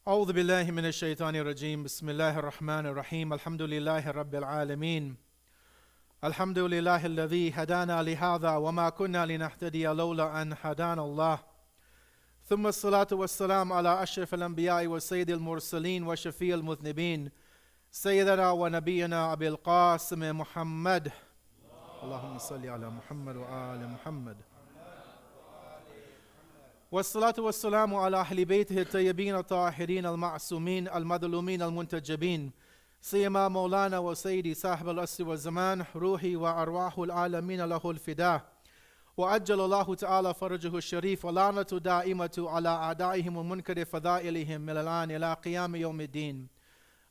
أعوذ بالله من الشيطان الرجيم بسم الله الرحمن الرحيم الحمد لله رب العالمين الحمد لله الذي هدانا لهذا وما كنا لنهتدي لولا أن هدانا الله ثم الصلاة والسلام على أشرف الأنبياء وسيد المرسلين وشفيع المذنبين سيدنا ونبينا أبي القاسم محمد اللهم صل على محمد وآل محمد والصلاة والسلام على أهل بيته الطيبين الطاهرين المعصومين المظلومين المنتجبين سيما مولانا وسيدي صاحب العصر والزمان روحي وأرواح العالمين له الفداء وأجل الله تعالى فرجه الشريف ولعنة دائمة على أعدائهم ومنكر فضائلهم من الآن إلى قيام يوم الدين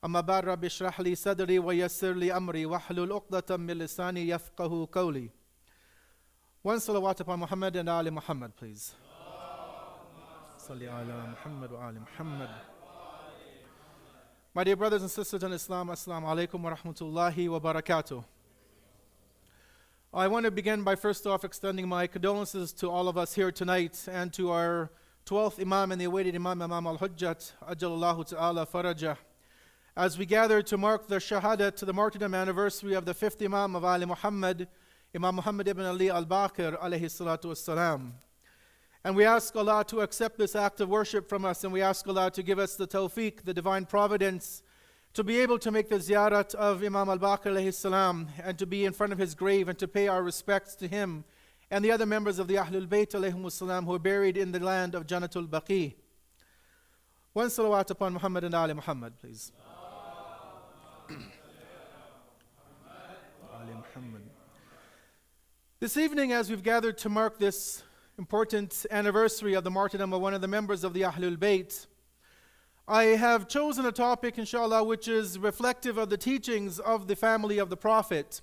أما بعد رب اشرح لي صدري ويسر لي أمري واحلل عقدة من لساني يفقه قولي. One salawat upon Muhammad and Ali Muhammad, please. Salli ala Muhammad wa ali Muhammad. My dear brothers and sisters in Islam, Assalamu alaikum wa rahmatullahi wa barakatuh. I want to begin by first off extending my condolences to all of us here tonight and to our 12th Imam and the awaited Imam Al-Hujjah, Ajalallahu Ta'ala Farajah, as we gather to mark the Shahadat, the Martyrdom anniversary of the 5th Imam of Ali Muhammad, Imam Muhammad ibn Ali Al-Baqir alayhi salatu wassalam. And we ask Allah to accept this act of worship from us, and we ask Allah to give us the tawfiq, the divine providence, to be able to make the ziyarat of Imam Al-Baqir alayhi salam, and to be in front of his grave and to pay our respects to him and the other members of the Ahlul Bayt alayhim salam who are buried in the land of Jannatul Baqi. One salawat upon Muhammad and Ali Muhammad, please. Ali Muhammad. This evening, as we've gathered to mark this important anniversary of the martyrdom of one of the members of the Ahlul Bayt, I have chosen a topic, inshallah, which is reflective of the teachings of the family of the Prophet,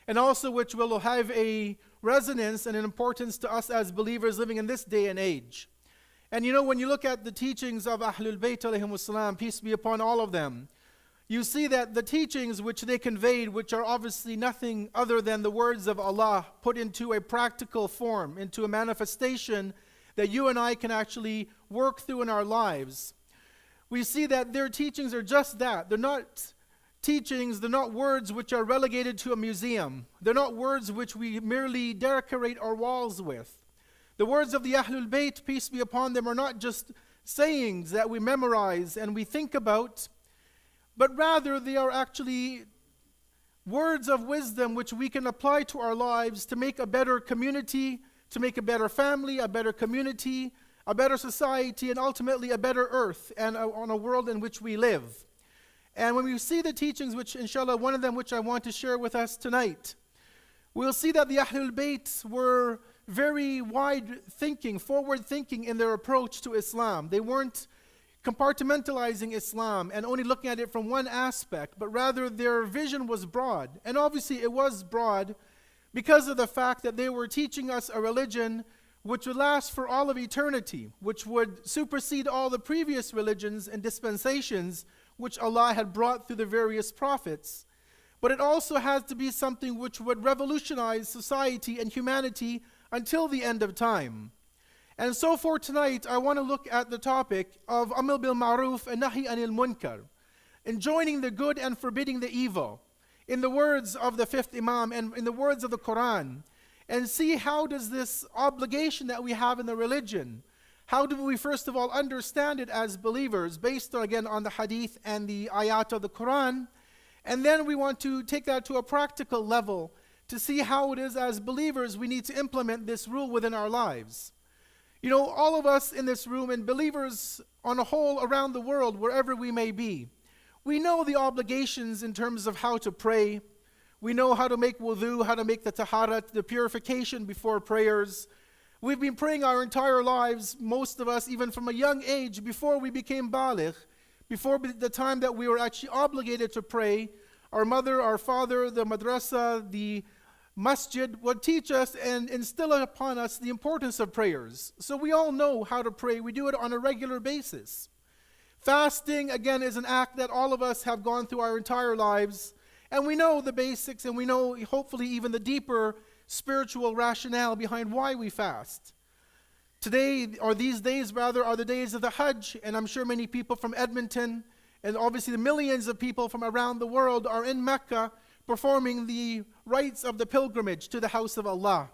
and also which will have a resonance and an importance to us as believers living in this day and age. And you know, when you look at the teachings of Ahlul Bayt alayhimus salam, peace be upon all of them, you see that the teachings which they conveyed, which are obviously nothing other than the words of Allah put into a practical form, into a manifestation that you and I can actually work through in our lives. We see that their teachings are just that. They're not teachings, they're not words which are relegated to a museum. They're not words which we merely decorate our walls with. The words of the Ahlul Bayt, peace be upon them, are not just sayings that we memorize and we think about, but rather they are actually words of wisdom which we can apply to our lives to make a better community, to make a better family, a better community, a better society, and ultimately a better earth and on a world in which we live. And when we see the teachings, which inshallah one of them which I want to share with us tonight, we'll see that the Ahlul Bayt were very wide thinking, forward thinking in their approach to Islam. They weren't compartmentalizing Islam and only looking at it from one aspect, but rather their vision was broad. And obviously it was broad because of the fact that they were teaching us a religion which would last for all of eternity, which would supersede all the previous religions and dispensations which Allah had brought through the various prophets. But it also has to be something which would revolutionize society and humanity until the end of time. And so for tonight, I want to look at the topic of Amr bil Ma'ruf and Nahi anil Munkar, enjoining the good and forbidding the evil, in the words of the 5th Imam and in the words of the Quran, and see how does this obligation that we have in the religion, how do we first of all understand it as believers, based again on the hadith and the ayat of the Quran, and then we want to take that to a practical level to see how it is as believers we need to implement this rule within our lives. You know, all of us in this room and believers on a whole around the world, wherever we may be, we know the obligations in terms of how to pray. We know how to make wudu, how to make the taharat, the purification before prayers. We've been praying our entire lives, most of us, even from a young age, before we became baligh, before the time that we were actually obligated to pray. Our mother, our father, the madrasa, the masjid would teach us and instill upon us the importance of prayers. So we all know how to pray. We do it on a regular basis. Fasting, again, is an act that all of us have gone through our entire lives. And we know the basics, and we know, hopefully, even the deeper spiritual rationale behind why we fast. Today, or these days rather, are the days of the Hajj, and I'm sure many people from Edmonton, and obviously the millions of people from around the world are in Mecca performing the rites of the pilgrimage to the house of Allah.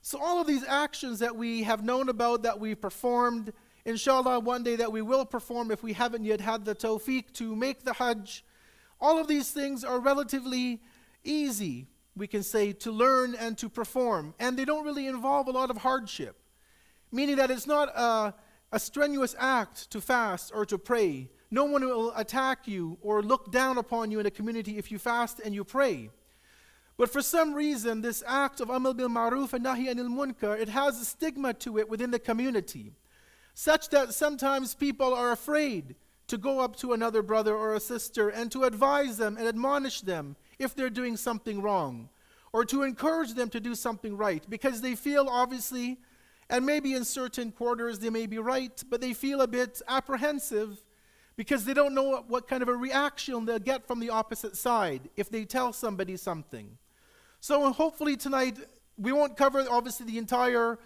So all of these actions that we have known about, that we've performed, inshallah one day that we will perform if we haven't yet had the tawfiq to make the Hajj, all of these things are relatively easy, we can say, to learn and to perform, and they don't really involve a lot of hardship. Meaning that it's not a strenuous act to fast or to pray. No one will attack you or look down upon you in a community if you fast and you pray. But for some reason, this act of Amr bil Ma'ruf and Nahi anil Munkar, it has a stigma to it within the community, such that sometimes people are afraid to go up to another brother or a sister and to advise them and admonish them if they're doing something wrong, or to encourage them to do something right, because they feel obviously, and maybe in certain quarters they may be right, but they feel a bit apprehensive because they don't know what kind of a reaction they'll get from the opposite side if they tell somebody something. So hopefully tonight, we won't cover obviously the entire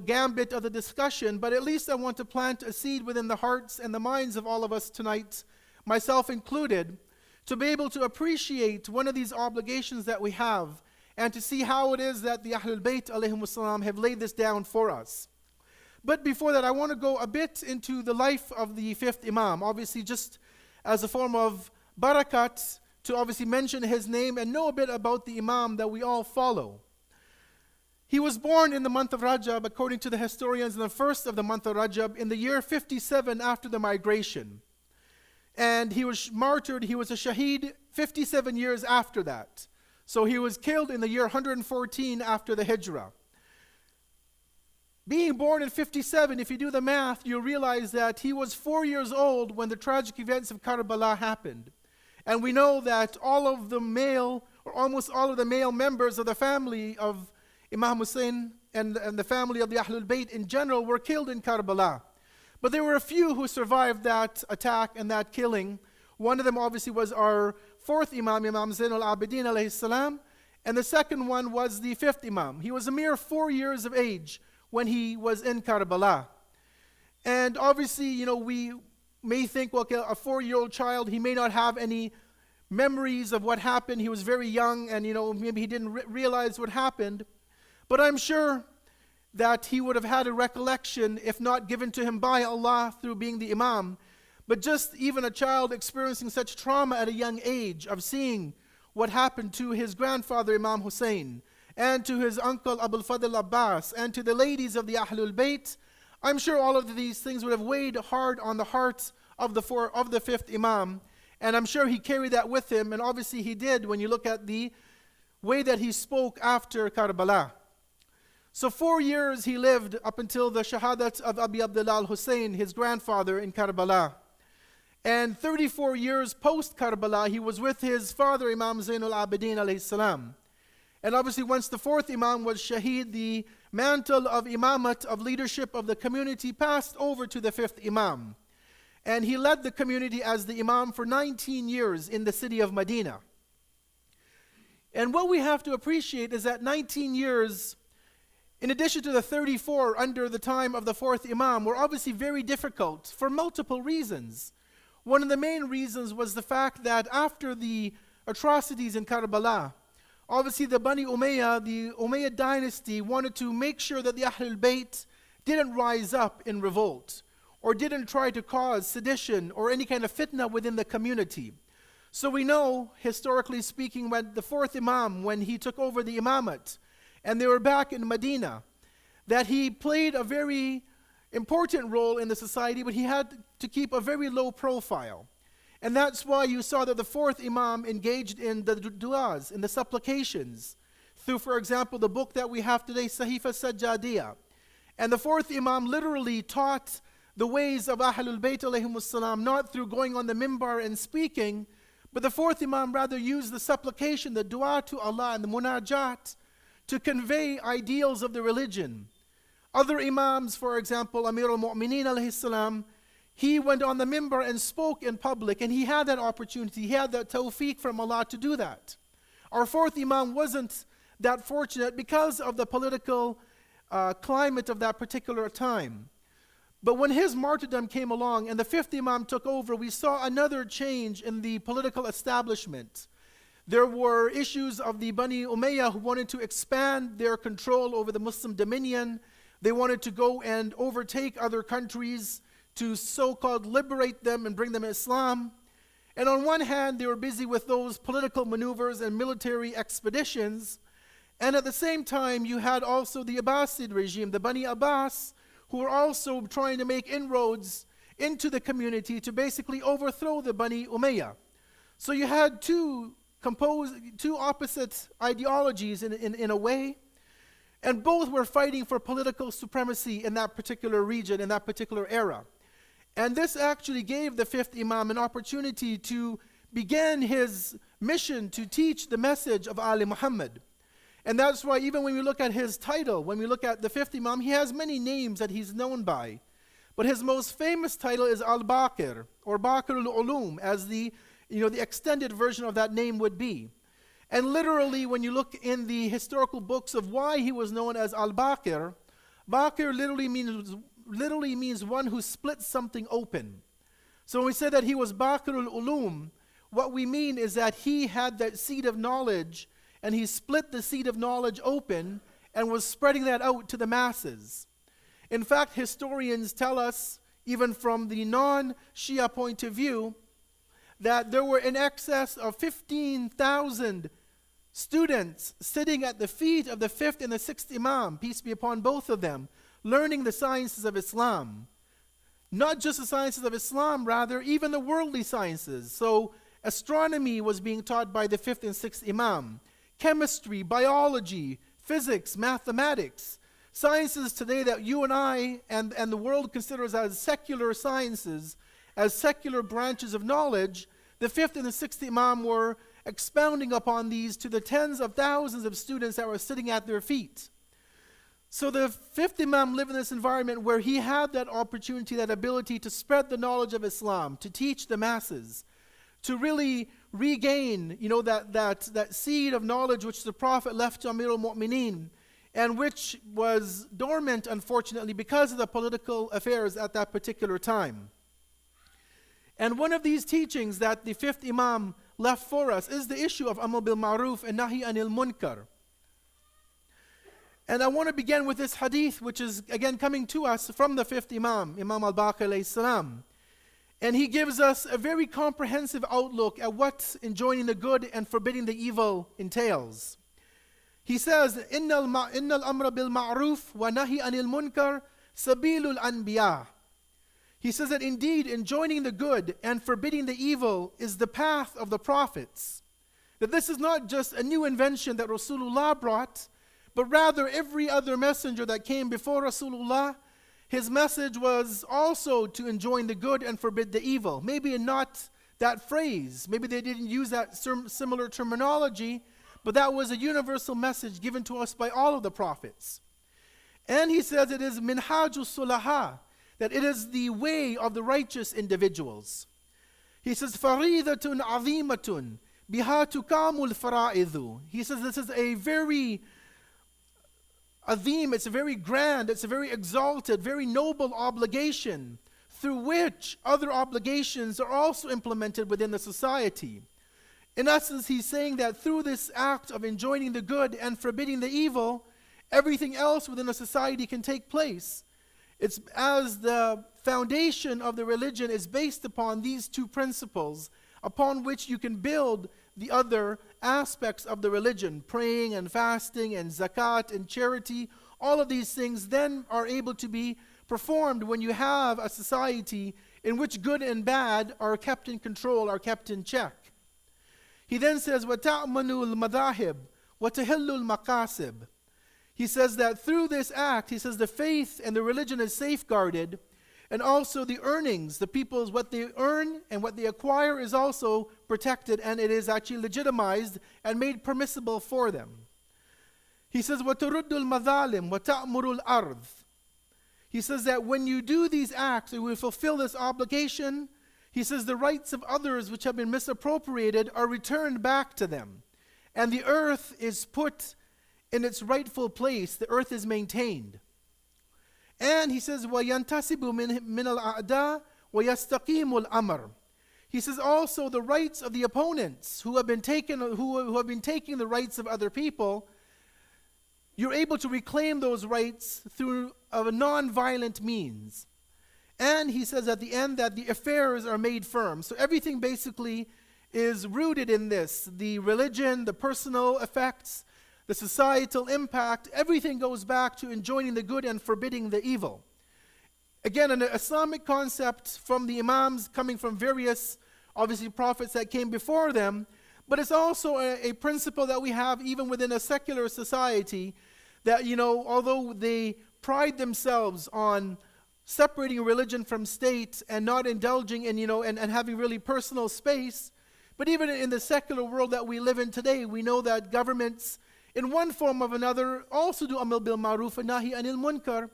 gambit of the discussion, but at least I want to plant a seed within the hearts and the minds of all of us tonight, myself included, to be able to appreciate one of these obligations that we have, and to see how it is that the Ahlul Bayt alayhimussalam have laid this down for us. But before that, I want to go a bit into the life of the fifth Imam, obviously just as a form of barakat, to obviously mention his name and know a bit about the Imam that we all follow. He was born in the month of Rajab, according to the historians, in the first of the month of Rajab, in the year 57 after the migration. And he was martyred, he was a shaheed 57 years after that. So he was killed in the year 114 after the Hijrah. Being born in 57, if you do the math, you realize that he was 4 years old when the tragic events of Karbala happened. And we know that all of the male, or almost all of the male members of the family of Imam Hussein and the family of the Ahlul Bayt in general were killed in Karbala. But there were a few who survived that attack and that killing. One of them obviously was our fourth Imam, Imam Zain al-Abidin alayhi salam, and the second one was the fifth Imam. He was a mere 4 years of age when he was in Karbala. And obviously, we may think, well, a 4-year-old child, he may not have any memories of what happened. He was very young and, maybe he didn't realize what happened. But I'm sure that he would have had a recollection, if not given to him by Allah through being the Imam, but just even a child experiencing such trauma at a young age of seeing what happened to his grandfather Imam Hussein, and to his uncle Abul Fadl Abbas, and to the ladies of the Ahlul Bayt, I'm sure all of these things would have weighed hard on the heart of the fifth Imam, and I'm sure he carried that with him, and obviously he did when you look at the way that he spoke after Karbala. So 4 years he lived up until the shahadat of Abi Abdullah al-Hussein, his grandfather, in Karbala. And 34 years post Karbala, he was with his father Imam Zain al-Abidin alayhi salam. And obviously once the fourth Imam was shaheed, the mantle of imamat, of leadership of the community, passed over to the fifth Imam. And he led the community as the Imam for 19 years in the city of Medina. And what we have to appreciate is that 19 years, in addition to the 34 under the time of the fourth Imam, were obviously very difficult for multiple reasons. One of the main reasons was the fact that after the atrocities in Karbala, obviously the Bani Umayyah, the Umayyad dynasty, wanted to make sure that the Ahlul Bayt didn't rise up in revolt, or didn't try to cause sedition or any kind of fitna within the community. So we know, historically speaking, when the fourth Imam, when he took over the Imamat, and they were back in Medina, that he played a very important role in the society, but he had to keep a very low profile. And that's why you saw that the fourth Imam engaged in the du'as, in the supplications, through, for example, the book that we have today, Sahifa Sajjadiyah. And the fourth Imam literally taught the ways of Ahlul Bayt alayhimus salam, not through going on the mimbar and speaking, but the fourth Imam rather used the supplication, the dua to Allah and the munajat to convey ideals of the religion. Other Imams, for example, Amir al-Mu'mineen alayhi salam, he went on the mimbar and spoke in public, and he had that opportunity, he had that tawfiq from Allah to do that. Our fourth Imam wasn't that fortunate because of the political climate of that particular time. But when his martyrdom came along and the fifth Imam took over, we saw another change in the political establishment. There were issues of the Bani Umayyah who wanted to expand their control over the Muslim dominion. They wanted to go and overtake other countries to so-called liberate them and bring them Islam. And on one hand, they were busy with those political maneuvers and military expeditions. And at the same time, you had also the Abbasid regime, the Bani Abbas, who were also trying to make inroads into the community to basically overthrow the Bani Umayyah. So you had two opposite ideologies in a way, and both were fighting for political supremacy in that particular region, in that particular era. And this actually gave the fifth Imam an opportunity to begin his mission to teach the message of Ali Muhammad. And that's why even when we look at his title, when we look at the fifth Imam, he has many names that he's known by. But his most famous title is Al-Baqir, or Baqir al-Ulum, as the extended version of that name would be. And literally, when you look in the historical books of why he was known as Al-Baqir, Baqir literally means one who splits something open. So when we say that he was Baqir al-Ulum, what we mean is that he had that seed of knowledge, and he split the seed of knowledge open and was spreading that out to the masses. In fact, historians tell us, even from the non-Shia point of view, that there were in excess of 15,000 students sitting at the feet of the fifth and the sixth Imam, peace be upon both of them, learning the sciences of Islam. Not just the sciences of Islam, rather, even the worldly sciences. So astronomy was being taught by the fifth and sixth Imam. Chemistry, biology, physics, mathematics. Sciences today that you and I and the world considers as secular sciences, as secular branches of knowledge, the fifth and the sixth Imam were expounding upon these to the tens of thousands of students that were sitting at their feet. So the fifth Imam lived in this environment where he had that opportunity, that ability to spread the knowledge of Islam, to teach the masses, to really regain, that seed of knowledge which the Prophet left to Amir al-Mu'mineen, and which was dormant, unfortunately, because of the political affairs at that particular time. And one of these teachings that the fifth Imam left for us is the issue of Amr bil Ma'ruf and Nahi anil Munkar. And I want to begin with this hadith, which is again coming to us from the fifth Imam, Imam Al-Baqir alayhi salam. And he gives us a very comprehensive outlook at what enjoining the good and forbidding the evil entails. He says, Innal amra bil ma'ruf wa nahi anil munkar sabilul anbiya. He says that indeed enjoining the good and forbidding the evil is the path of the prophets. That this is not just a new invention that Rasulullah brought, but rather every other messenger that came before Rasulullah, his message was also to enjoin the good and forbid the evil. Maybe not that phrase, maybe they didn't use that similar terminology, but that was a universal message given to us by all of the prophets. And he says it is minhajus sulaha, that it is the way of the righteous individuals. He says, faridatun azimatun biha tukamul fara'idhu. He says this is a very azim, it's a very grand, it's a very exalted, very noble obligation through which other obligations are also implemented within the society. In essence, he's saying that through this act of enjoining the good and forbidding the evil, everything else within a society can take place. It's as the foundation of the religion is based upon these two principles, upon which you can build the other aspects of the religion, praying and fasting and zakat and charity. All of these things then are able to be performed when you have a society in which good and bad are kept in control, are kept in check. He then says, وَتَعْمَنُوا الْمَذَاهِبْ وَتَهِلُّ الْمَقَاسِبْ. He says that through this act, he says the faith and the religion is safeguarded, and also the earnings, the people's, what they earn and what they acquire is also protected, and it is actually legitimized and made permissible for them. He says, وَتُرُدُّ الْمَظَالِمْ وَتَأْمُرُ الْأَرْضِ. He says that when you do these acts, and we fulfill this obligation, he says the rights of others which have been misappropriated are returned back to them. And the earth is put in its rightful place. The earth is maintained. And he says, وَيَنْتَسِبُ مِنَ الْأَعْدَاءِ وَيَسْتَقِيمُ الْأَمْرِ. He says also the rights of the opponents who have been taking the rights of other people, you're able to reclaim those rights through a non-violent means. And he says at the end that the affairs are made firm. So everything basically is rooted in this. The religion, the personal effects, the societal impact, everything goes back to enjoining the good and forbidding the evil. Again, an Islamic concept from the Imams coming from various, obviously, prophets that came before them, but it's also a principle that we have even within a secular society that, although they pride themselves on separating religion from state and not indulging in, and having really personal space, but even in the secular world that we live in today, we know that governments, in one form or another, also do amr bil ma'ruf and nahi anil munkar.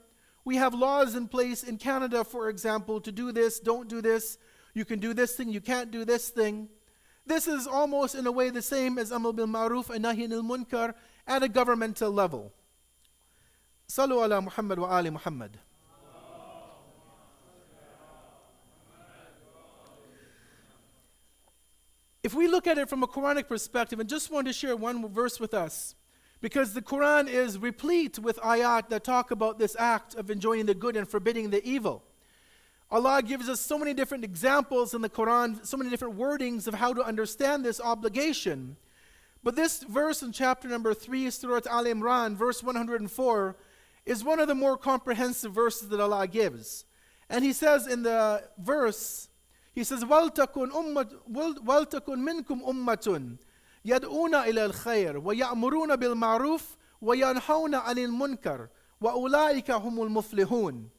We have laws in place in Canada, for example, to do this, don't do this, you can do this thing, you can't do this thing. This is almost in a way the same as amr bil ma'ruf and nahi anil munkar at a governmental level. Sallu ala Muhammad wa ali Muhammad. If we look at it from a Quranic perspective, and just want to share one verse with us, because the Quran is replete with ayat that talk about this act of enjoining the good and forbidding the evil. Allah gives us so many different examples in the Quran, so many different wordings of how to understand this obligation. But this verse in chapter number 3, Surah Al-Imran, verse 104, is one of the more comprehensive verses that Allah gives. And He says in the verse, He says, وَلْتَكُنْ مِنْكُمْ أُمَّةٌ يَدْعُونَ إِلَى الْخَيْرِ وَيَأْمُرُونَ بِالْمَعْرُوفِ وَيَنْهَوْنَ عَنِ الْمُنْكَرِ وَأُولَٰئِكَ هُمُ الْمُفْلِحُونَ.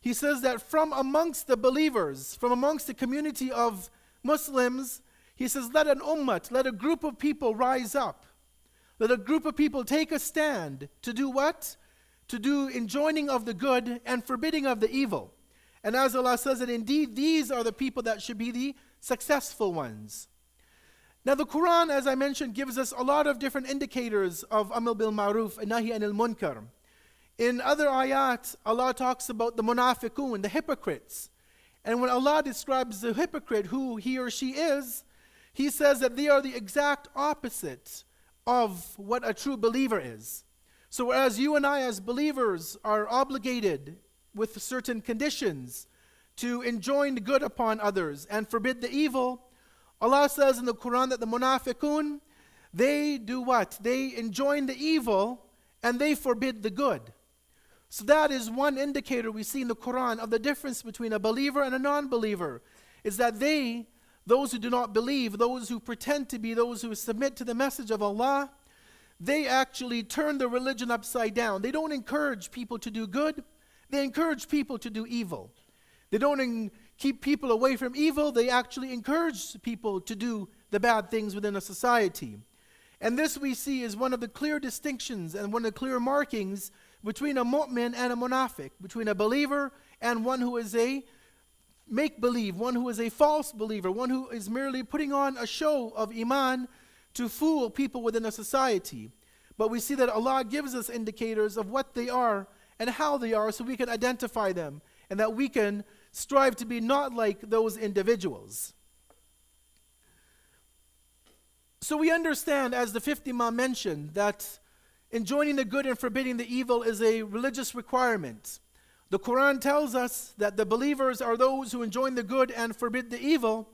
He says that from amongst the believers, from amongst the community of Muslims, he says, let an ummah, let a group of people rise up. Let a group of people take a stand to do what? To do enjoining of the good and forbidding of the evil. And as Allah says that indeed these are the people that should be the successful ones. Now the Quran, as I mentioned, gives us a lot of different indicators of amr bil ma'ruf and nahi anil munkar. In other ayat, Allah talks about the munafiqun, the hypocrites. And when Allah describes the hypocrite, who he or she is, He says that they are the exact opposite of what a true believer is. So whereas you and I as believers are obligated with certain conditions to enjoin the good upon others and forbid the evil, Allah says in the Quran that the munafiqun, they do what? They enjoin the evil and they forbid the good. So that is one indicator we see in the Quran of the difference between a believer and a non-believer, is that those who do not believe, those who pretend to be, those who submit to the message of Allah, they actually turn the religion upside down. They don't encourage people to do good, they encourage people to do evil. They don't keep people away from evil, they actually encourage people to do the bad things within a society. And this we see is one of the clear distinctions and one of the clear markings between a mu'min and a munafiq, between a believer and one who is a make-believe, one who is a false believer, one who is merely putting on a show of iman to fool people within a society. But we see that Allah gives us indicators of what they are and how they are so we can identify them and that we can strive to be not like those individuals. So we understand, as the fifth Imam mentioned, that enjoining the good and forbidding the evil is a religious requirement. The Quran tells us that the believers are those who enjoin the good and forbid the evil.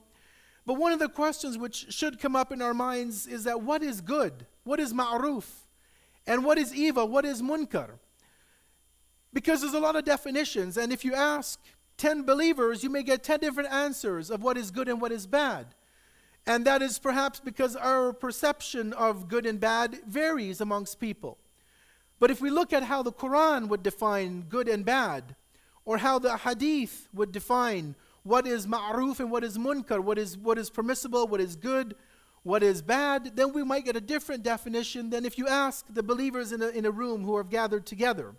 But one of the questions which should come up in our minds is that what is good? What is ma'ruf? And what is evil? What is munkar? Because there's a lot of definitions, and if you ask 10 believers, you may get 10 different answers of what is good and what is bad. And that is perhaps because our perception of good and bad varies amongst people. But if we look at how the Quran would define good and bad, or how the hadith would define what is ma'ruf and what is munkar, what is permissible, what is good, what is bad, then we might get a different definition than if you ask the believers in a room who have gathered together.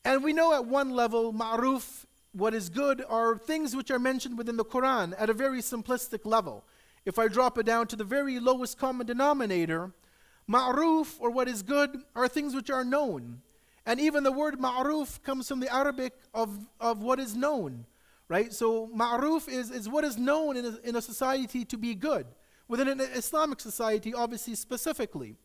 And we know at one level, ma'ruf, what is good, are things which are mentioned within the Quran at a very simplistic level. If I drop it down to the very lowest common denominator, Ma'ruf, or what is good, are things which are known. And even the word ma'ruf comes from the Arabic of what is known, right? So ma'ruf is what is known in a society to be good, within an Islamic society, obviously specifically.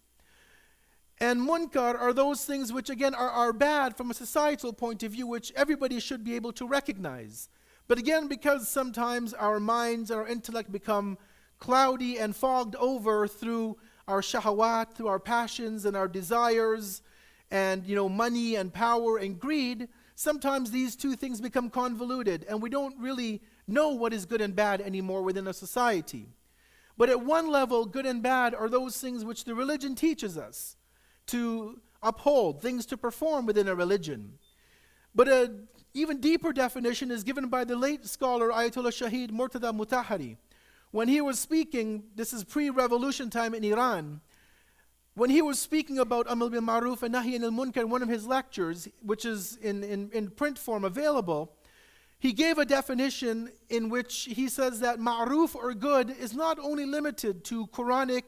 And munkar are those things which, again, are bad from a societal point of view, which everybody should be able to recognize. But again, because sometimes our minds, our intellect become cloudy and fogged over through our shahawat, through our passions and our desires, and money and power and greed, sometimes these two things become convoluted, and we don't really know what is good and bad anymore within a society. But at one level, good and bad are those things which the religion teaches us to uphold, things to perform within a religion. But an even deeper definition is given by the late scholar Ayatollah Shaheed Murtada Mutahari. When he was speaking, this is pre-revolution time in Iran, when he was speaking about Amr bil Ma'ruf and Nahi anil Munkar in one of his lectures, which is in print form available, he gave a definition in which he says that ma'ruf, or good, is not only limited to Quranic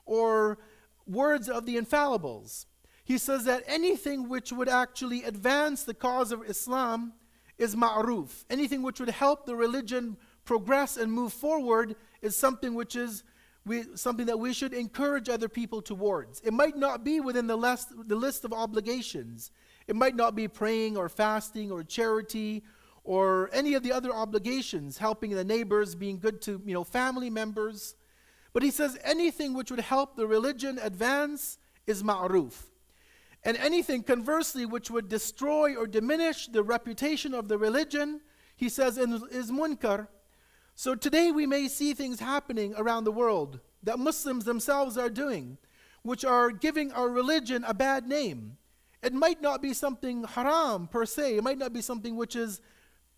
or words of the infallibles. He says that anything which would actually advance the cause of Islam is ma'ruf. Anything which would help the religion progress and move forward is something which is something that we should encourage other people towards. It might not be within the list of obligations. It might not be praying or fasting or charity or any of the other obligations, helping the neighbors, being good to family members. But he says anything which would help the religion advance is ma'ruf. And anything, conversely, which would destroy or diminish the reputation of the religion, he says, is munkar. So today we may see things happening around the world that Muslims themselves are doing, which are giving our religion a bad name. It might not be something haram per se. It might not be something which is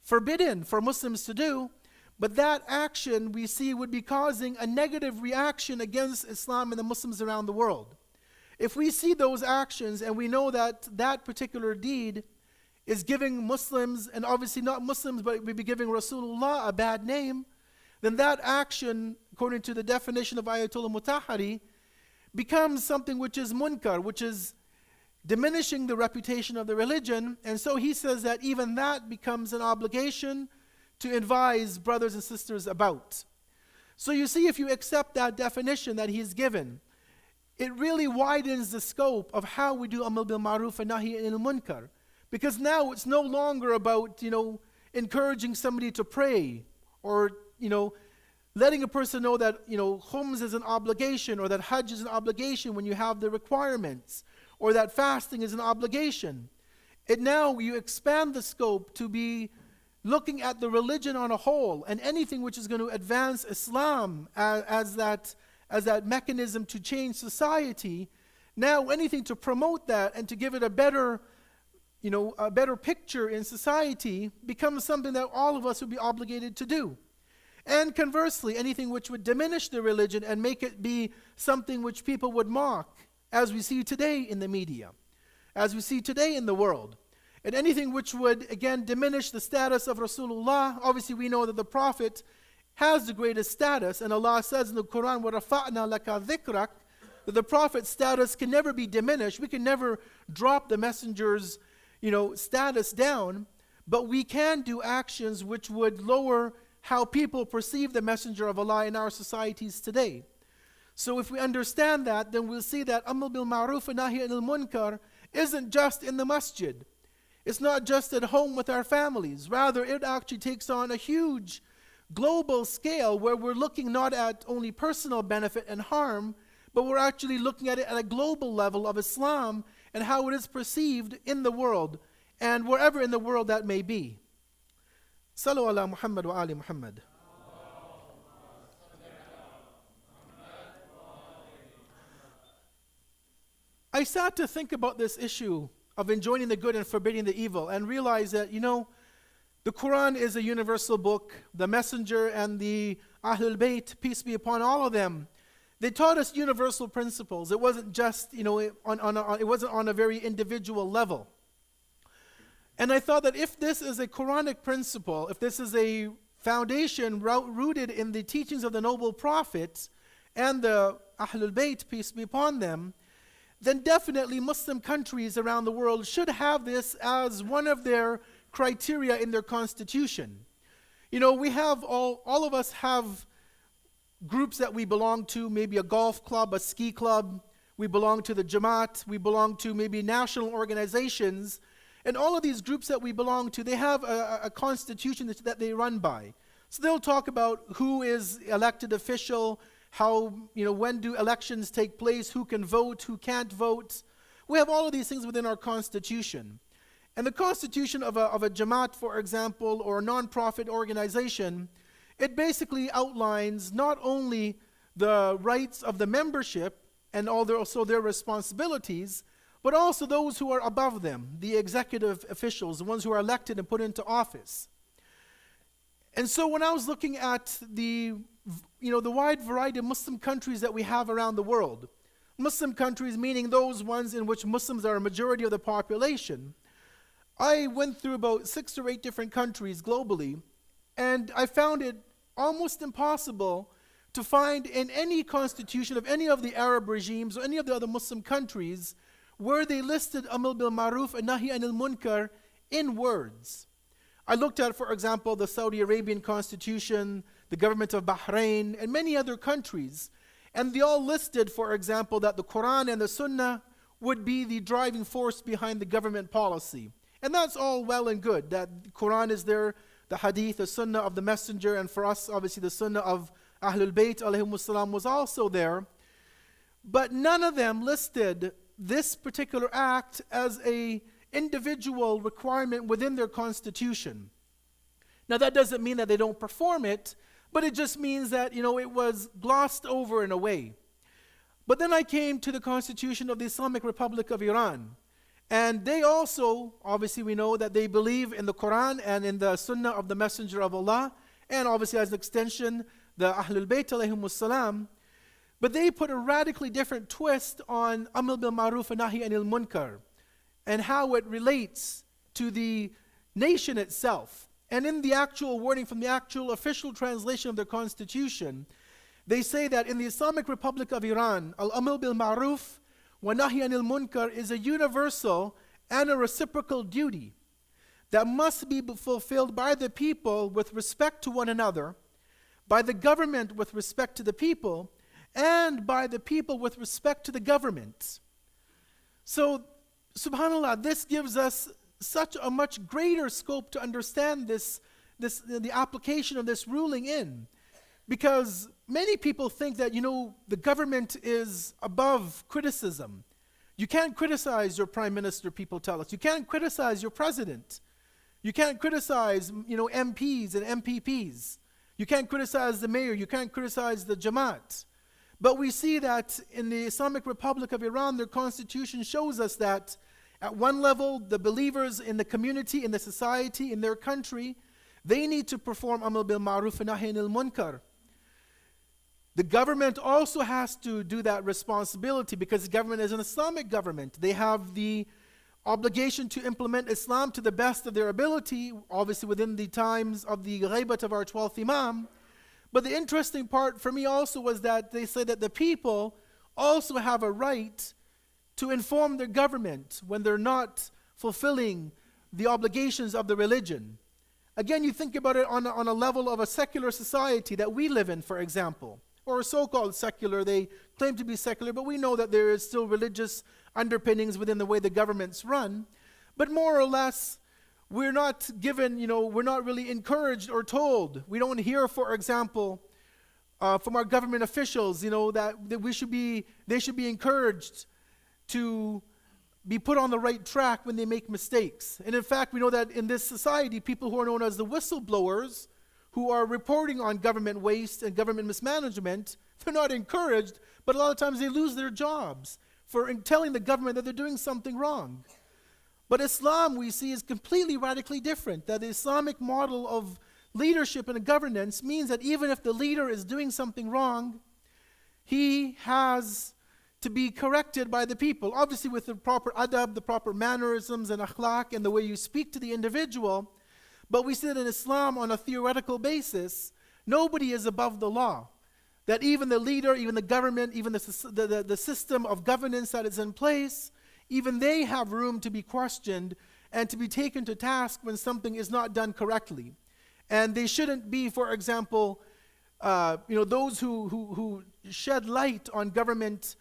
forbidden for Muslims to do, but that action we see would be causing a negative reaction against Islam and the Muslims around the world. If we see those actions and we know that that particular deed is giving Muslims, and obviously not Muslims, but we'd be giving Rasulullah a bad name, then that action, according to the definition of Ayatollah Mutahari, becomes something which is munkar, which is diminishing the reputation of the religion. And so he says that even that becomes an obligation to advise brothers and sisters about. So you see, if you accept that definition that he's given, it really widens the scope of how we do Amr bil Ma'ruf and Nahi anil Munkar. Because now it's no longer about, encouraging somebody to pray, or, letting a person know that, khums is an obligation, or that hajj is an obligation when you have the requirements, or that fasting is an obligation. Now you expand the scope to be looking at the religion on a whole, and anything which is going to advance Islam as that mechanism to change society. Now anything to promote that and to give it a better picture in society becomes something that all of us would be obligated to do. And conversely, anything which would diminish the religion and make it be something which people would mock, as we see today in the media, as we see today in the world. And anything which would, again, diminish the status of Rasulullah. Obviously, we know that the Prophet has the greatest status, and Allah says in the Quran, وَرَفَعْنَا لَكَ ذِكْرَكَ, that the Prophet's status can never be diminished. We can never drop the messenger's status down, but we can do actions which would lower how people perceive the messenger of Allah in our societies today. So if we understand that, then we'll see that Amr bil Ma'ruf and Nahi anil Munkar isn't just in the masjid. It's not just at home with our families. Rather, it actually takes on a huge global scale where we're looking not at only personal benefit and harm, but we're actually looking at it at a global level of Islam and how it is perceived in the world and wherever in the world that may be. Sallu ala Muhammad wa ali Muhammad. I sat to think about this issue of enjoining the good and forbidding the evil, and realized that, the Quran is a universal book. The Messenger and the Ahlul Bayt, peace be upon all of them, they taught us universal principles. It wasn't just, it wasn't on a very individual level. And I thought that if this is a Quranic principle, if this is a foundation rooted in the teachings of the noble prophets and the Ahlul Bayt, peace be upon them, then definitely Muslim countries around the world should have this as one of their criteria in their constitution. You know, we have all of us have groups that we belong to, maybe a golf club, a ski club, we belong to the Jamaat, we belong to maybe national organizations, and all of these groups that we belong to, they have a constitution that they run by. So they'll talk about who is elected official, how, when do elections take place, who can vote, who can't vote. We have all of these things within our constitution. And the constitution of a Jamaat, for example, or a non-profit organization, it basically outlines not only the rights of the membership and also their responsibilities, but also those who are above them, the executive officials, the ones who are elected and put into office. And so when I was looking at the wide variety of Muslim countries that we have around the world, Muslim countries meaning those ones in which Muslims are a majority of the population, I went through about 6 or 8 different countries globally, and I found it almost impossible to find in any constitution of any of the Arab regimes or any of the other Muslim countries where they listed Amr bil Ma'ruf and Nahi anil Munkar in words. I looked at, for example, the Saudi Arabian constitution, the government of Bahrain, and many other countries, and they all listed, for example, that the Quran and the Sunnah would be the driving force behind the government policy. And that's all well and good, that the Quran is there, the Hadith, the Sunnah of the Messenger, and for us, obviously, the Sunnah of Ahlul Bayt alayhimussalam was also there. But none of them listed this particular act as an individual requirement within their constitution. Now that doesn't mean that they don't perform it, but it just means that, it was glossed over in a way. But then I came to the constitution of the Islamic Republic of Iran. And they also, obviously we know that they believe in the Quran and in the Sunnah of the Messenger of Allah, and obviously as an extension, the Ahlul Bayt alayhimussalam. But they put a radically different twist on Amr bil Ma'ruf and Nahi anil Munkar, and how it relates to the nation itself. And in the actual wording from the actual official translation of their constitution, they say that in the Islamic Republic of Iran, Al-Amr bil Ma'ruf wa Nahi anil Munkar is a universal and a reciprocal duty that must be fulfilled by the people with respect to one another, by the government with respect to the people, and by the people with respect to the government. So, subhanAllah, this gives us such a much greater scope to understand the application of this ruling in. Because many people think that, the government is above criticism. You can't criticize your prime minister, people tell us. You can't criticize your president. You can't criticize, MPs and MPPs. You can't criticize the mayor. You can't criticize the Jamaat. But we see that in the Islamic Republic of Iran, their constitution shows us that at one level, the believers in the community, in the society, in their country, they need to perform Amr bil Ma'ruf and Nahi anil Munkar. The government also has to do that responsibility because the government is an Islamic government. They have the obligation to implement Islam to the best of their ability, obviously within the times of the ghaibat of our 12th Imam. But the interesting part for me also was that they say that the people also have a right to inform their government when they're not fulfilling the obligations of the religion. Again, you think about it on a level of a secular society that we live in, for example, or so-called secular. They claim to be secular, but we know that there is still religious underpinnings within the way the governments run. But more or less, we're not given, we're not really encouraged or told. We don't hear, for example, from our government officials, that they should be encouraged to be put on the right track when they make mistakes. And in fact, we know that in this society, people who are known as the whistleblowers, who are reporting on government waste and government mismanagement, they're not encouraged, but a lot of times they lose their jobs for telling the government that they're doing something wrong. But Islam, we see, is completely radically different. That the Islamic model of leadership and governance means that even if the leader is doing something wrong, he has to be corrected by the people, obviously with the proper adab, the proper mannerisms and akhlaq, and the way you speak to the individual. But we see that in Islam, on a theoretical basis, nobody is above the law. that even the leader, even the government, even the system of governance that is in place, even they have room to be questioned and to be taken to task when something is not done correctly. And they shouldn't be, for example, those who shed light on government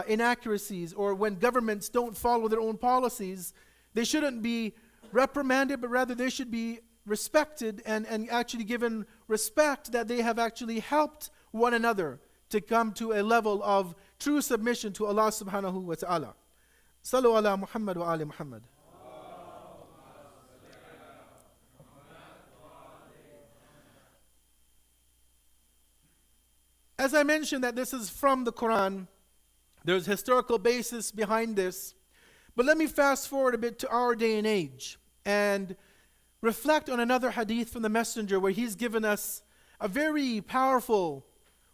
inaccuracies, or when governments don't follow their own policies. They shouldn't be reprimanded, but rather they should be respected and actually given respect that they have actually helped one another to come to a level of true submission to Allah subhanahu wa ta'ala. Sallu ala Muhammad wa ali Muhammad. As I mentioned that this is from the Quran, there's historical basis behind this. But let me fast forward a bit to our day and age and reflect on another hadith from the Messenger where he's given us a very powerful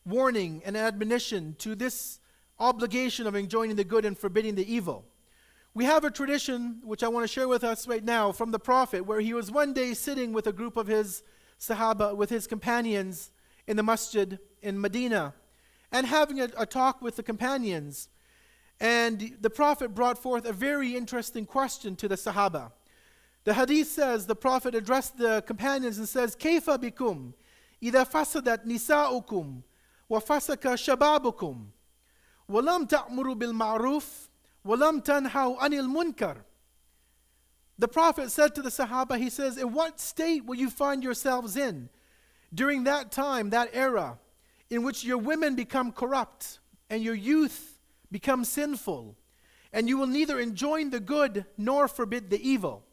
warning and admonition to this obligation of enjoining the good and forbidding the evil. We have a tradition, which I want to share with us right now, from the Prophet, where he was one day sitting with a group of his Sahaba, with his companions in the masjid in Medina, and having a talk with the companions. And the Prophet brought forth a very interesting question to the Sahaba. The hadith says, the Prophet addressed the companions and says, كَيْفَ بِكُمْ إِذَا فَسَدَتْ نِسَاؤُكُمْ وَفَسَكَ شَبَابُكُمْ وَلَمْ تَأْمُرُوا بِالْمَعْرُوفِ وَلَمْ تَنْهَوْا عَنِ الْمُنْكَرِ. The Prophet said to the Sahaba, he says, in what state will you find yourselves in during that time, that era, in which your women become corrupt and your youth become sinful, and you will neither enjoin the good nor forbid the evil?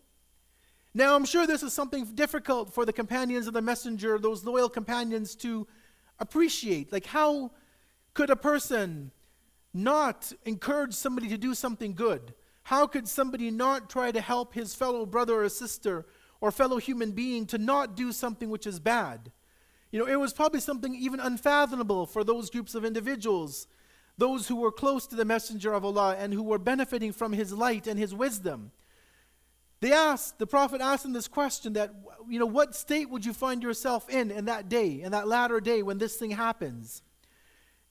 Now, I'm sure this is something difficult for the companions of the Messenger, those loyal companions, to appreciate. Like, how could a person not encourage somebody to do something good? How could somebody not try to help his fellow brother or sister or fellow human being to not do something which is bad? It was probably something even unfathomable for those groups of individuals, those who were close to the Messenger of Allah and who were benefiting from his light and his wisdom. The Prophet asked them this question that, what state would you find yourself in that day, in that latter day when this thing happens?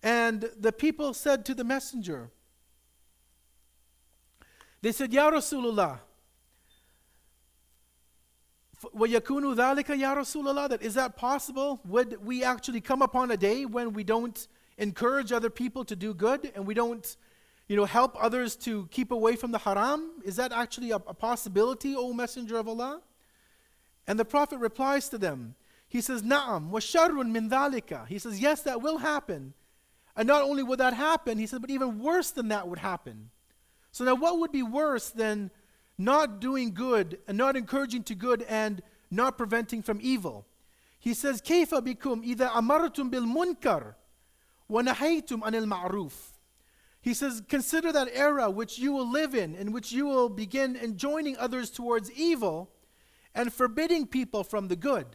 And the people said to the Messenger, they said, Ya Rasulullah, وَيَكُونُ ذَلِكَ يَا رَسُولَ اللَّهِ, that is that possible? Would we actually come upon a day when we don't encourage other people to do good and we don't help others to keep away from the haram? Is that actually a possibility, O Messenger of Allah? And the Prophet replies to them. He says, Na'am, وَشَرٌ مِّن ذَلِكَ. He says, yes, that will happen. And not only would that happen, he said, but even worse than that would happen. So now what would be worse than not doing good and not encouraging to good and not preventing from evil? He says, كَيْفَ بِكُمْ إِذَا أَمَرْتُمْ بِالْمُنْكَرِ وَنَهَيْتُمْ عَنِ الْمَعْرُوفِ. He says, consider that era which you will live in which you will begin enjoining others towards evil and forbidding people from the good.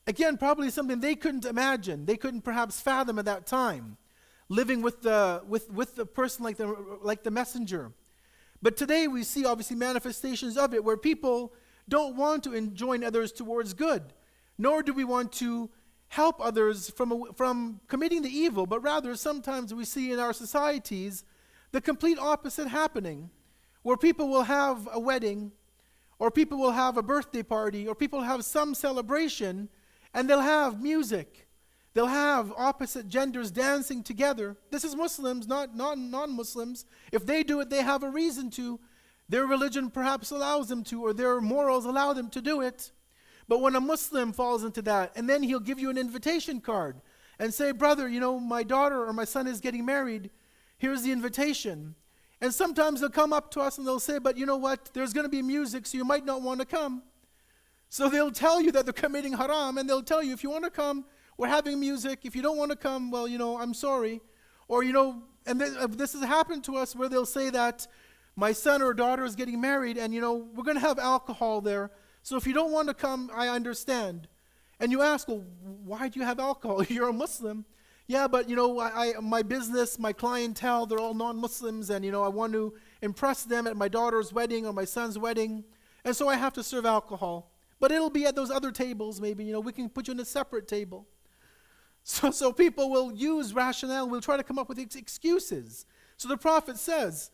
Again, probably something they couldn't imagine. They couldn't perhaps fathom at that time, living with the person like the Messenger. But today we see obviously manifestations of it where people don't want to enjoin others towards good, nor do we want to help others from committing the evil, but rather sometimes we see in our societies the complete opposite happening, where people will have a wedding, or people will have a birthday party, or people will have some celebration, and they'll have music. They'll have opposite genders dancing together. This is Muslims, not non-Muslims. If they do it, they have a reason to. Their religion perhaps allows them to, or their morals allow them to do it. But when a Muslim falls into that, and then he'll give you an invitation card and say, brother, my daughter or my son is getting married. Here's the invitation. And sometimes they'll come up to us and they'll say, but you know what? There's going to be music, so you might not want to come. So they'll tell you that they're committing haram, and they'll tell you, if you want to come, we're having music. If you don't want to come, well, I'm sorry. Or, and this has happened to us where they'll say that my son or daughter is getting married, and, we're going to have alcohol there. So if you don't want to come, I understand. And you ask, well, why do you have alcohol? You're a Muslim. Yeah, but, my business, my clientele, they're all non-Muslims, and, I want to impress them at my daughter's wedding or my son's wedding. And so I have to serve alcohol. But it'll be at those other tables maybe, we can put you in a separate table. So people will use rationale, will try to come up with excuses. So the Prophet says,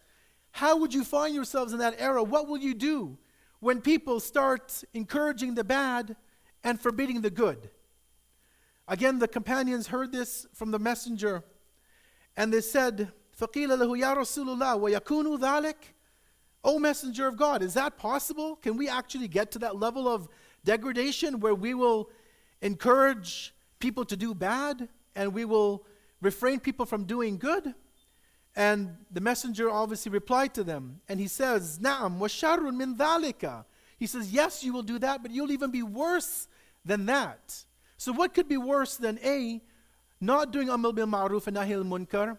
how would you find yourselves in that era? What will you do when people start encouraging the bad and forbidding the good? Again, the companions heard this from the messenger, and they said, فَقِيلَ لَهُ يَا رَسُولُ اللَّهِ وَيَكُونُ ذَلِكَ? O Messenger of God, is that possible? Can we actually get to that level of degradation where we will encourage people to do bad and we will refrain people from doing good? And the messenger obviously replied to them, and he says, Na'am wa sharrun min dhalika. He says, yes, you will do that, but you'll even be worse than that. So what could be worse than A, not doing amr bil ma'ruf and nahi al munkar?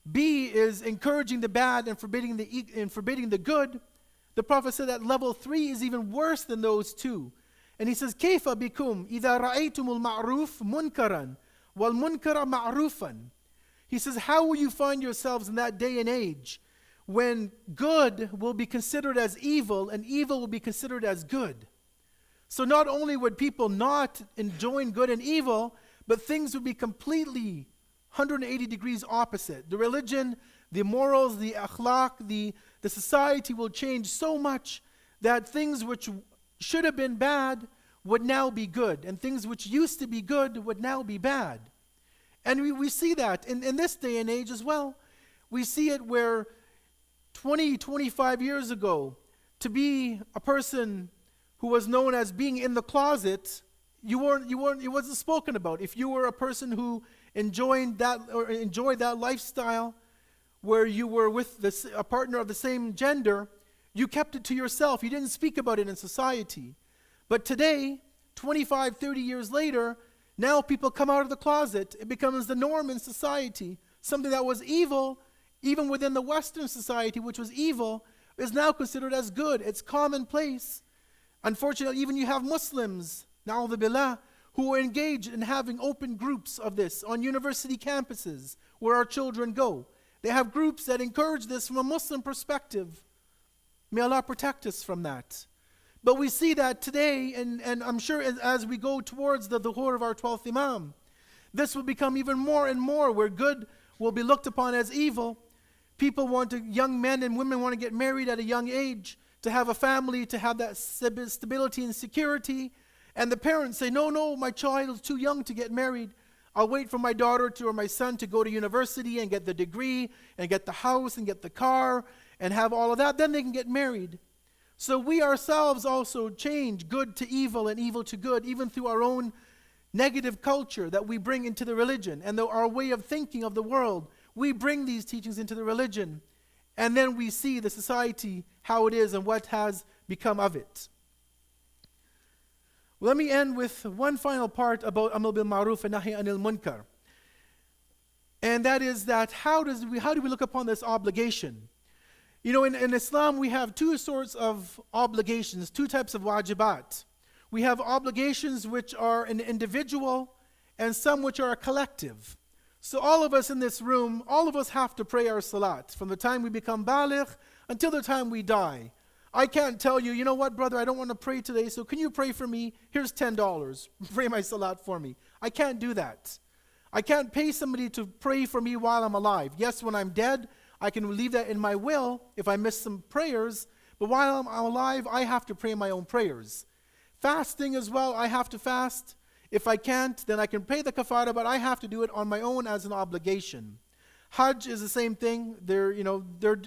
B is encouraging the bad and forbidding the good. The Prophet said that level 3 is even worse than those two. And he says, Kayfa bikum idha ra'aytumul ma'ruf munkaran wal munkara ma'rufan. He says, how will you find yourselves in that day and age when good will be considered as evil and evil will be considered as good? So not only would people not enjoin good and evil, but things would be completely 180 degrees opposite. The religion, the morals, the akhlaq, the society will change so much that things which should have been bad would now be good, and things which used to be good would now be bad. And we see that in this day and age as well. We see it where 20, 25 years ago, to be a person who was known as being in the closet, it wasn't spoken about. If you were a person who enjoyed that lifestyle where you were with a partner of the same gender, you kept it to yourself. You didn't speak about it in society. But today, 25, 30 years later, now people come out of the closet. It becomes the norm in society. Something that was evil, even within the Western society, which was evil, is now considered as good. It's commonplace. Unfortunately, even you have Muslims, na'udhu billah, who are engaged in having open groups of this on university campuses where our children go. They have groups that encourage this from a Muslim perspective. May Allah protect us from that. But we see that today, and I'm sure as we go towards the dhuhr of our 12th Imam, this will become even more and more where good will be looked upon as evil. Young men and women want to get married at a young age, to have a family, to have that stability and security. And the parents say, no, my child is too young to get married. I'll wait for my daughter or my son to go to university and get the degree and get the house and get the car and have all of that. Then they can get married. So we ourselves also change good to evil and evil to good, even through our own negative culture that we bring into the religion and our way of thinking of the world. We bring these teachings into the religion, and then we see the society, how it is and what has become of it. Let me end with one final part about Amr bil Ma'ruf and Nahi Anil Munkar. And that is that how do we look upon this obligation? You know, in Islam we have two sorts of obligations, two types of wajibat. We have obligations which are an individual and some which are a collective. So all of us in this room, all of us have to pray our salat from the time we become baligh until the time we die. I can't tell you, you know what, brother, I don't want to pray today, so can you pray for me? Here's $10. Pray my salat for me. I can't do that. I can't pay somebody to pray for me while I'm alive. Yes, when I'm dead, I can leave that in my will if I miss some prayers, but while I'm alive, I have to pray my own prayers. Fasting as well, I have to fast. If I can't, then I can pay the kafara, but I have to do it on my own as an obligation. Hajj is the same thing. They're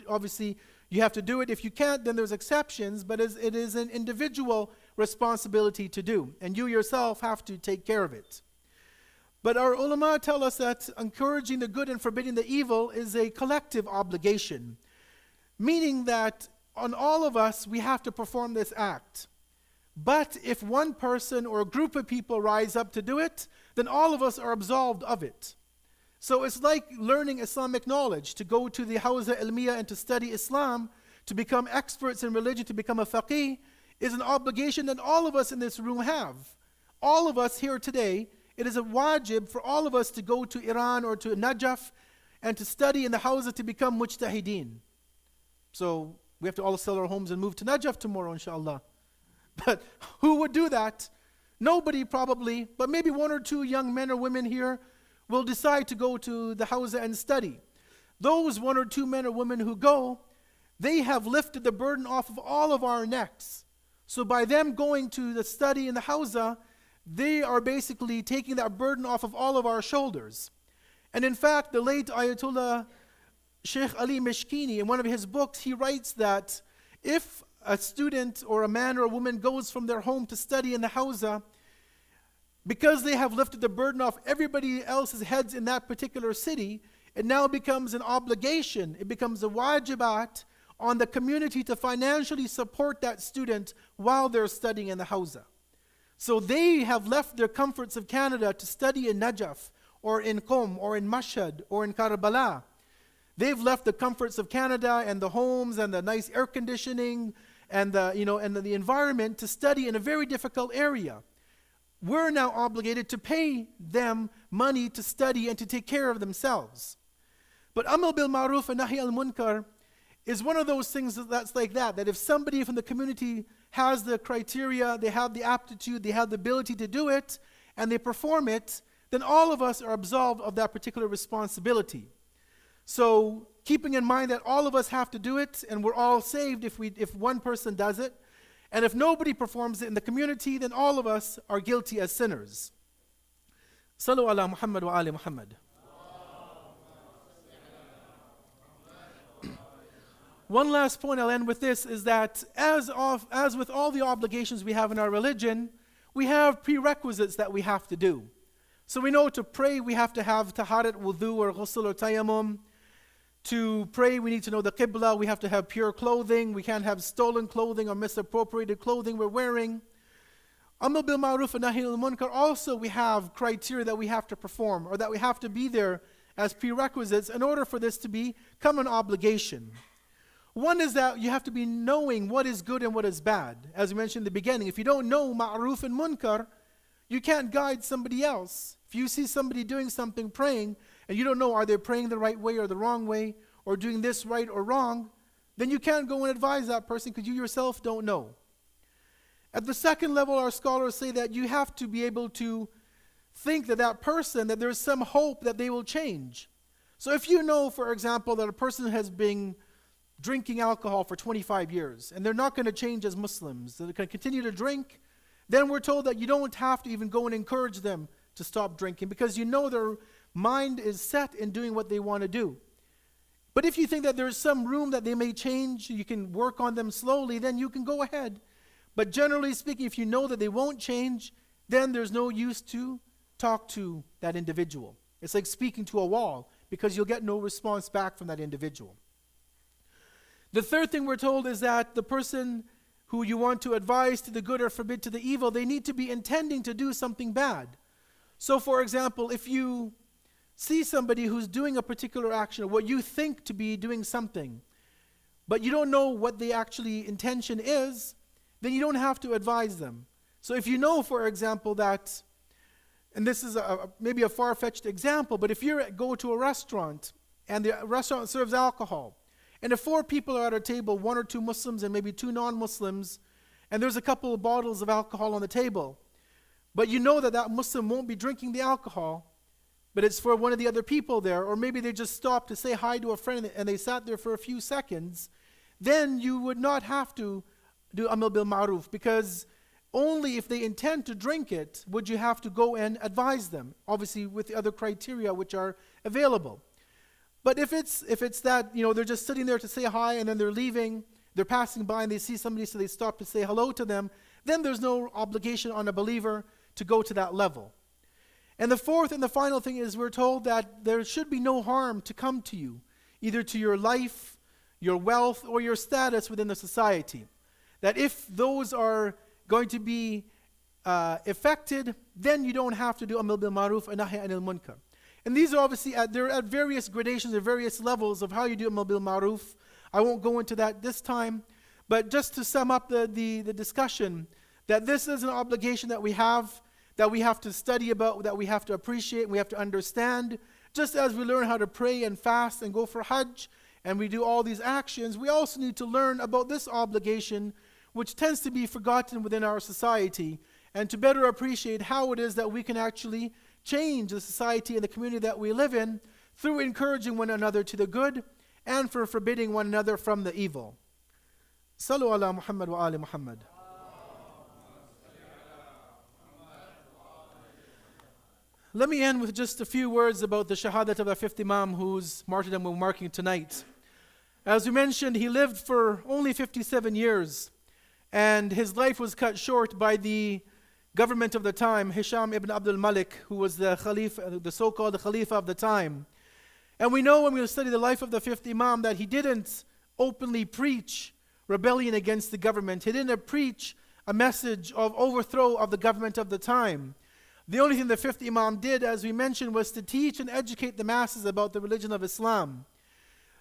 obviously, you have to do it. If you can't, then there's exceptions, but it is an individual responsibility to do, and you yourself have to take care of it. But our ulama tell us that encouraging the good and forbidding the evil is a collective obligation, meaning that on all of us, we have to perform this act. But if one person or a group of people rise up to do it, then all of us are absolved of it. So it's like learning Islamic knowledge, to go to the Hawza Ilmiya and to study Islam, to become experts in religion, to become a faqih, is an obligation that all of us in this room have. All of us here today, it is a wajib for all of us to go to Iran or to Najaf and to study in the Hawza to become mujtahideen. So we have to all sell our homes and move to Najaf tomorrow, inshallah. But who would do that? Nobody probably, but maybe one or two young men or women here will decide to go to the Hawza and study. Those 1 or 2 men or women who go, they have lifted the burden off of all of our necks. So by them going to the study in the Hawza, they are basically taking that burden off of all of our shoulders. And in fact, the late Ayatollah Shaykh Ali Mishkini, in one of his books, he writes that if a student or a man or a woman goes from their home to study in the Hawza, because they have lifted the burden off everybody else's heads in that particular city, it now becomes an obligation, it becomes a wajibat on the community to financially support that student while they're studying in the Hawza. So they have left their comforts of Canada to study in Najaf, or in Qom, or in Mashhad, or in Karbala. They've left the comforts of Canada and the homes and the nice air conditioning and the environment to study in a very difficult area. We're now obligated to pay them money to study and to take care of themselves. But Amr bil Ma'ruf and Nahi al-Munkar is one of those things that's like that if somebody from the community has the criteria, they have the aptitude, they have the ability to do it, and they perform it, then all of us are absolved of that particular responsibility. So keeping in mind that all of us have to do it, and we're all saved if one person does it, and if nobody performs it in the community, then all of us are guilty as sinners. Sallu ala Muhammad wa ali Muhammad. One last point I'll end with this is that as with all the obligations we have in our religion, we have prerequisites that we have to do. So we know to pray we have to have taharat wudu or ghusl or tayammum. To pray we need to know the qibla, we have to have pure clothing, we can't have stolen clothing or misappropriated clothing we're wearing. Amr bil Ma'ruf and Nahi al-Munkar, also we have criteria that we have to perform or that we have to be there as prerequisites in order for this to become an obligation. One is that you have to be knowing what is good and what is bad. As we mentioned in the beginning, if you don't know ma'ruf and munkar, you can't guide somebody else. If you see somebody doing something, praying, and you don't know are they praying the right way or the wrong way, or doing this right or wrong, then you can't go and advise that person because you yourself don't know. At the second level, our scholars say that you have to be able to think that person, that there's some hope that they will change. So if you know, for example, that a person has been drinking alcohol for 25 years, and they're not going to change as Muslims, they're going to continue to drink, then we're told that you don't have to even go and encourage them to stop drinking because you know their mind is set in doing what they want to do. But if you think that there's some room that they may change, you can work on them slowly, then you can go ahead. But generally speaking, if you know that they won't change, then there's no use to talk to that individual. It's like speaking to a wall because you'll get no response back from that individual. The third thing we're told is that the person who you want to advise to the good or forbid to the evil, they need to be intending to do something bad. So for example, if you see somebody who's doing a particular action, or what you think to be doing something, but you don't know what the actually intention is, then you don't have to advise them. So if you know, for example, that, and this is maybe a far-fetched example, but if you go to a restaurant and the restaurant serves alcohol, and if 4 people are at a table, 1 or 2 Muslims and maybe 2 non-Muslims, and there's a couple of bottles of alcohol on the table, but you know that Muslim won't be drinking the alcohol, but it's for one of the other people there, or maybe they just stopped to say hi to a friend and they sat there for a few seconds, then you would not have to do Amr bil Ma'ruf, because only if they intend to drink it would you have to go and advise them, obviously with the other criteria which are available. But if it's that, they're just sitting there to say hi and then they're leaving, they're passing by and they see somebody so they stop to say hello to them, then there's no obligation on a believer to go to that level. And the fourth and the final thing is we're told that there should be no harm to come to you, either to your life, your wealth, or your status within the society. That if those are going to be affected, then you don't have to do Amr bil Ma'ruf and Nahy anil Munkar. And these are obviously they're at various gradations or various levels of how you do Amr bil Ma'ruf. I won't go into that this time, but just to sum up the discussion, that this is an obligation that we have to study about, that we have to appreciate, we have to understand. Just as we learn how to pray and fast and go for Hajj, and we do all these actions, we also need to learn about this obligation, which tends to be forgotten within our society, and to better appreciate how it is that we can actually change the society and the community that we live in through encouraging one another to the good and for forbidding one another from the evil. Sallu ala Muhammad wa ali Muhammad. Let me end with just a few words about the shahadat of the fifth Imam whose martyrdom we're marking tonight. As we mentioned, he lived for only 57 years, and his life was cut short by the government of the time, Hisham ibn Abdul Malik, who was the Khalifa, the so-called Khalifa of the time. And we know when we study the life of the fifth Imam that he didn't openly preach rebellion against the government. He didn't preach a message of overthrow of the government of the time. The only thing the fifth Imam did, as we mentioned, was to teach and educate the masses about the religion of Islam.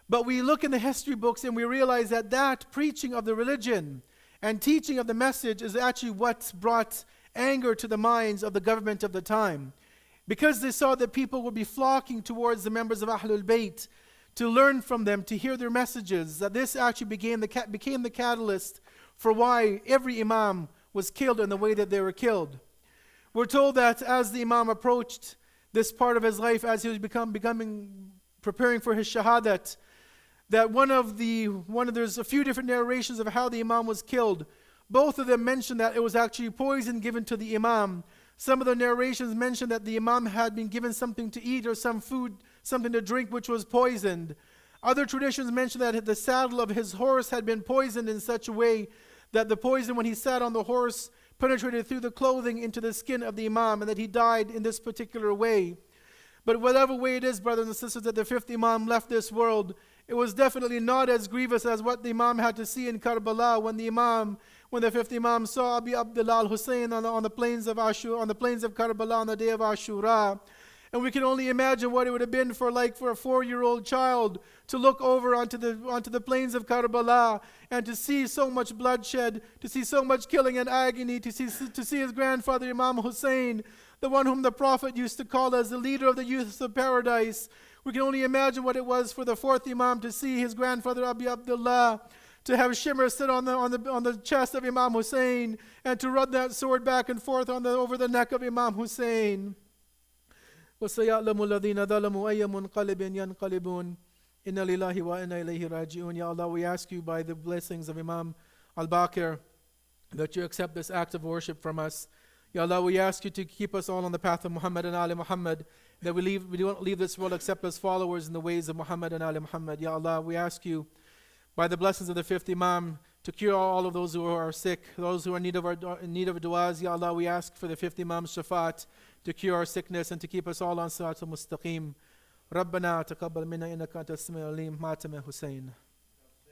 But we look in the history books and we realize that that preaching of the religion and teaching of the message is actually what brought anger to the minds of the government of the time. Because they saw that people would be flocking towards the members of Ahlul Bayt to learn from them, to hear their messages, that this actually became the catalyst for why every Imam was killed in the way that they were killed. We're told that as the Imam approached this part of his life, as he was preparing for his shahadat, that there's a few different narrations of how the Imam was killed. Both of them mention that it was actually poison given to the Imam. Some of the narrations mention that the Imam had been given something to eat or some food, something to drink which was poisoned. Other traditions mention that the saddle of his horse had been poisoned in such a way that the poison, when he sat on the horse, penetrated through the clothing into the skin of the Imam, and that he died in this particular way. But whatever way it is, brothers and sisters, that the fifth Imam left this world, it was definitely not as grievous as what the Imam had to see in Karbala when the fifth Imam saw Abi Abdullah al-Hussein on the plains of Karbala on the day of Ashura. And we can only imagine what it would have been for a 4-year-old child to look over onto the plains of Karbala and to see so much bloodshed, to see so much killing and agony, to see his grandfather Imam Hussein, the one whom the Prophet used to call as the leader of the youths of paradise. We can only imagine what it was for the fourth Imam to see his grandfather Abi Abdullah, to have shimmer sit on the chest of Imam Hussein, and to run that sword back and forth over the neck of Imam Hussein. وَسَيَعْلَمُ الَّذِينَ ظَلَمُوا أَيَّ مُنْقَلِبٍ يَنْقَلِبُونَ إِنَّ لِلَّهِ وَإِنَّا إِلَيْهِ رَاجِعُونَ. Ya Allah, we ask you by the blessings of Imam Al-Baqir that you accept this act of worship from us. Ya Allah, we ask you to keep us all on the path of Muhammad and Ali Muhammad, that we don't leave this world except as followers in the ways of Muhammad and Ali Muhammad. Ya Allah, we ask you by the blessings of the fifth Imam to cure all of those who are sick, those who are in need of du'as. Ya Allah, we ask for the fifth Imam's shafaat to cure our sickness and to keep us all on Sirat al-Mustaqim. ربنا تقبل منا إنك أنت السميع العليم. ماتم حسين.